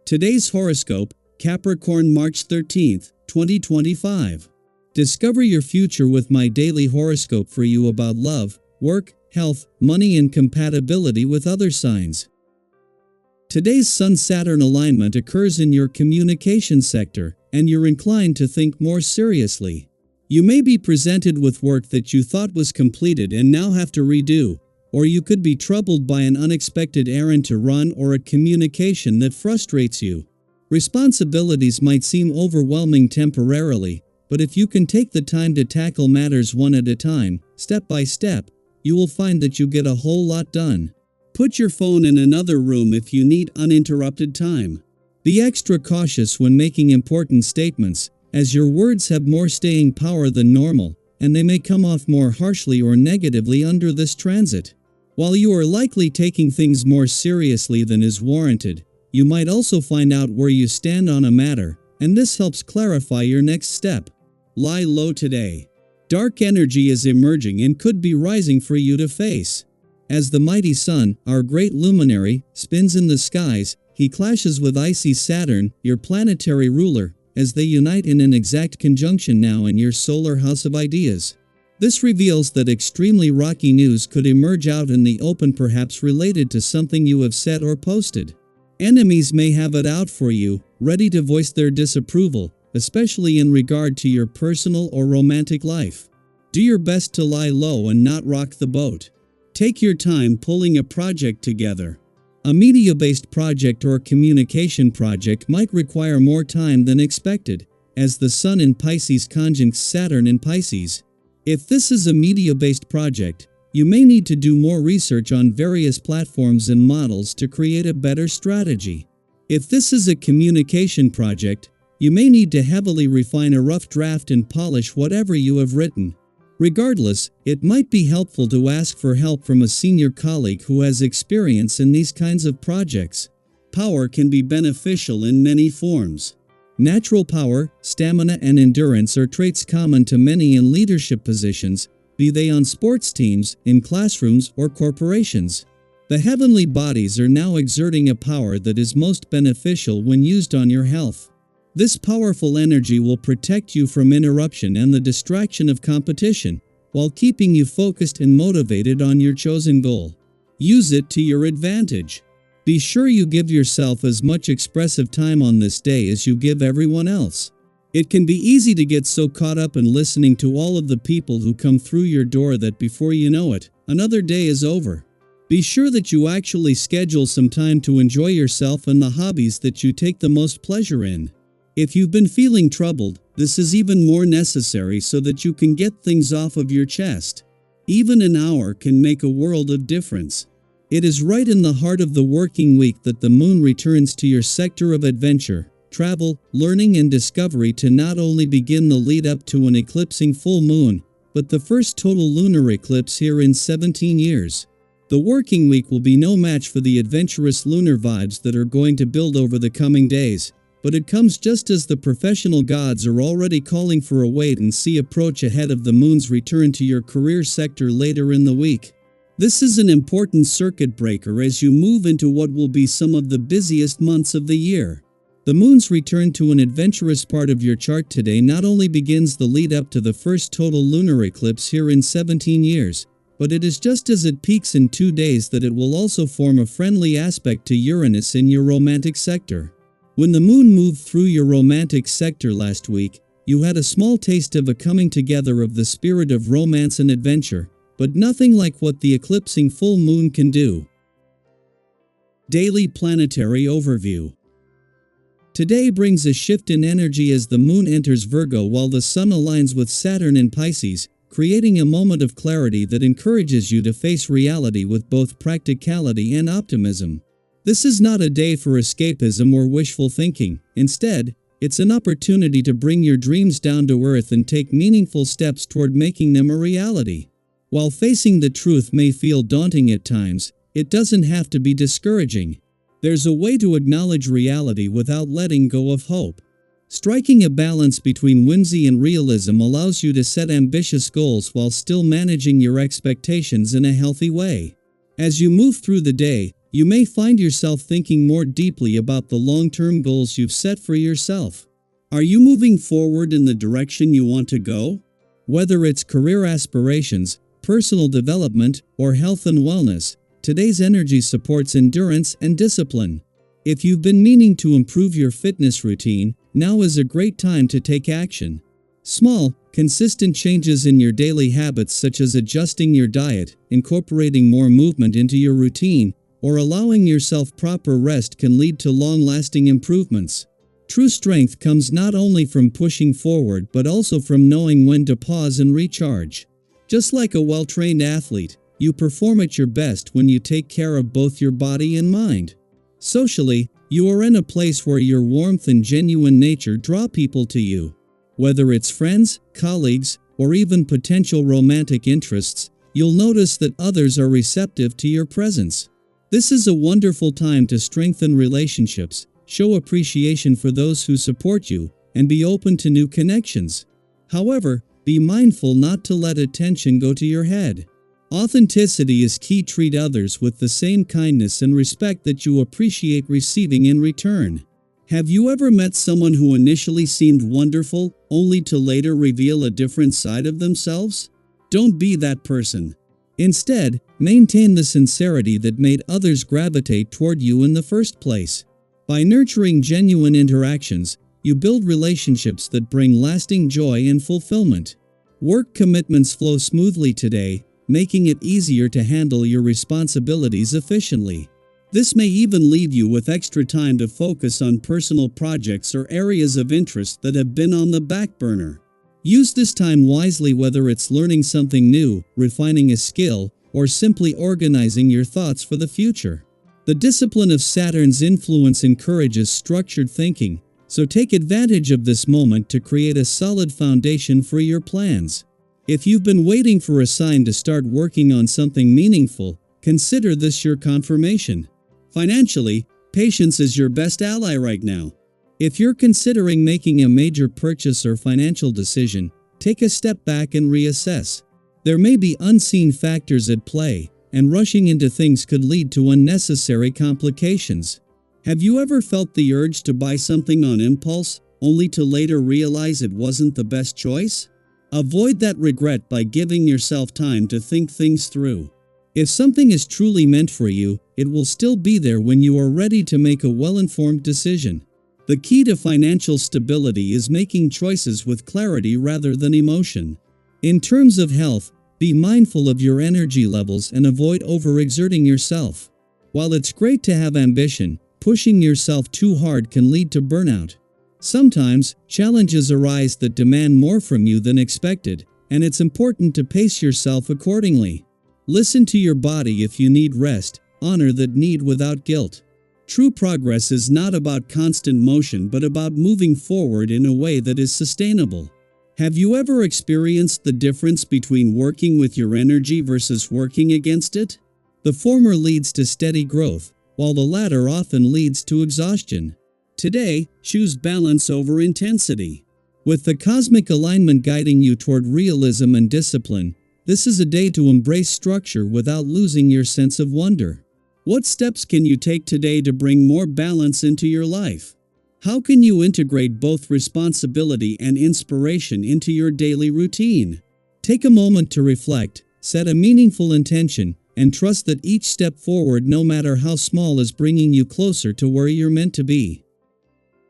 Today's horoscope, Capricorn March 13th, 2025. Discover your future with my daily horoscope for you about love, work, health, money and compatibility with other signs. Today's Sun-Saturn alignment occurs in your communication sector, and you're inclined to think more seriously. You may be presented with work that you thought was completed and now have to redo, or you could be troubled by an unexpected errand to run or a communication that frustrates you. Responsibilities might seem overwhelming temporarily, but if you can take the time to tackle matters one at a time, step by step, you will find that you get a whole lot done. Put your phone in another room if you need uninterrupted time. Be extra cautious when making important statements, as your words have more staying power than normal, and they may come off more harshly or negatively under this transit. While you are likely taking things more seriously than is warranted, you might also find out where you stand on a matter, and this helps clarify your next step. Lie low today. Dark energy is emerging and could be rising for you to face. As the mighty sun, our great luminary, spins in the skies, he clashes with icy Saturn, your planetary ruler, as they unite in an exact conjunction now in your solar house of ideas. This reveals that extremely rocky news could emerge out in the open, perhaps related to something you have said or posted. Enemies may have it out for you, ready to voice their disapproval, especially in regard to your personal or romantic life. Do your best to lie low and not rock the boat. Take your time pulling a project together. A media-based project or communication project might require more time than expected, as the Sun in Pisces conjuncts Saturn in Pisces. If this is a media-based project, you may need to do more research on various platforms and models to create a better strategy. If this is a communication project, you may need to heavily refine a rough draft and polish whatever you have written. Regardless, it might be helpful to ask for help from a senior colleague who has experience in these kinds of projects. Power can be beneficial in many forms. Natural power, stamina and endurance are traits common to many in leadership positions, be they on sports teams, in classrooms, or corporations. The heavenly bodies are now exerting a power that is most beneficial when used on your health. This powerful energy will protect you from interruption and the distraction of competition, while keeping you focused and motivated on your chosen goal. Use it to your advantage. Be sure you give yourself as much expressive time on this day as you give everyone else. It can be easy to get so caught up in listening to all of the people who come through your door that before you know it, another day is over. Be sure that you actually schedule some time to enjoy yourself and the hobbies that you take the most pleasure in. If you've been feeling troubled, this is even more necessary so that you can get things off of your chest. Even an hour can make a world of difference. It is right in the heart of the working week that the moon returns to your sector of adventure, travel, learning and discovery to not only begin the lead up to an eclipsing full moon, but the first total lunar eclipse here in 17 years. The working week will be no match for the adventurous lunar vibes that are going to build over the coming days, but it comes just as the professional gods are already calling for a wait-and-see approach ahead of the moon's return to your career sector later in the week. This is an important circuit breaker as you move into what will be some of the busiest months of the year. The moon's return to an adventurous part of your chart today not only begins the lead up to the first total lunar eclipse here in 17 years, but it is just as it peaks in 2 days that it will also form a friendly aspect to Uranus in your romantic sector. When the moon moved through your romantic sector last week, you had a small taste of a coming together of the spirit of romance and adventure, but nothing like what the eclipsing full moon can do. Daily Planetary Overview. Today brings a shift in energy as the moon enters Virgo while the sun aligns with Saturn in Pisces, creating a moment of clarity that encourages you to face reality with both practicality and optimism. This is not a day for escapism or wishful thinking. Instead, it's an opportunity to bring your dreams down to earth and take meaningful steps toward making them a reality. While facing the truth may feel daunting at times, it doesn't have to be discouraging. There's a way to acknowledge reality without letting go of hope. Striking a balance between whimsy and realism allows you to set ambitious goals while still managing your expectations in a healthy way. As you move through the day, You may find yourself thinking more deeply about the long-term goals you've set for yourself. Are you moving forward in the direction you want to go? Whether it's career aspirations, personal development, or health and wellness, today's energy supports endurance and discipline. If you've been meaning to improve your fitness routine, now is a great time to take action. Small, consistent changes in your daily habits, such as adjusting your diet, incorporating more movement into your routine, or allowing yourself proper rest, can lead to long-lasting improvements. True strength comes not only from pushing forward but also from knowing when to pause and recharge. Just like a well-trained athlete, you perform at your best when you take care of both your body and mind. Socially, you are in a place where your warmth and genuine nature draw people to you. Whether it's friends, colleagues, or even potential romantic interests, you'll notice that others are receptive to your presence. This is a wonderful time to strengthen relationships, show appreciation for those who support you, and be open to new connections. However, be mindful not to let attention go to your head. Authenticity is key. Treat others with the same kindness and respect that you appreciate receiving in return. Have you ever met someone who initially seemed wonderful, only to later reveal a different side of themselves? Don't be that person. Instead, maintain the sincerity that made others gravitate toward you in the first place. By nurturing genuine interactions, you build relationships that bring lasting joy and fulfillment. Work commitments flow smoothly today, making it easier to handle your responsibilities efficiently. This may even leave you with extra time to focus on personal projects or areas of interest that have been on the back burner. Use this time wisely, whether it's learning something new, refining a skill, or simply organizing your thoughts for the future. The discipline of Saturn's influence encourages structured thinking, so take advantage of this moment to create a solid foundation for your plans. If you've been waiting for a sign to start working on something meaningful, consider this your confirmation. Financially, patience is your best ally right now. If you're considering making a major purchase or financial decision, take a step back and reassess. There may be unseen factors at play, and rushing into things could lead to unnecessary complications. Have you ever felt the urge to buy something on impulse, only to later realize it wasn't the best choice? Avoid that regret by giving yourself time to think things through. If something is truly meant for you, it will still be there when you are ready to make a well-informed decision. The key to financial stability is making choices with clarity rather than emotion. In terms of health, be mindful of your energy levels and avoid overexerting yourself. While it's great to have ambition, pushing yourself too hard can lead to burnout. Sometimes, challenges arise that demand more from you than expected, and it's important to pace yourself accordingly. Listen to your body. If you need rest, honor that need without guilt. True progress is not about constant motion but about moving forward in a way that is sustainable. Have you ever experienced the difference between working with your energy versus working against it? The former leads to steady growth, while the latter often leads to exhaustion. Today, choose balance over intensity. With the cosmic alignment guiding you toward realism and discipline, this is a day to embrace structure without losing your sense of wonder. What steps can you take today to bring more balance into your life? How can you integrate both responsibility and inspiration into your daily routine? Take a moment to reflect, set a meaningful intention, and trust that each step forward, no matter how small, is bringing you closer to where you're meant to be.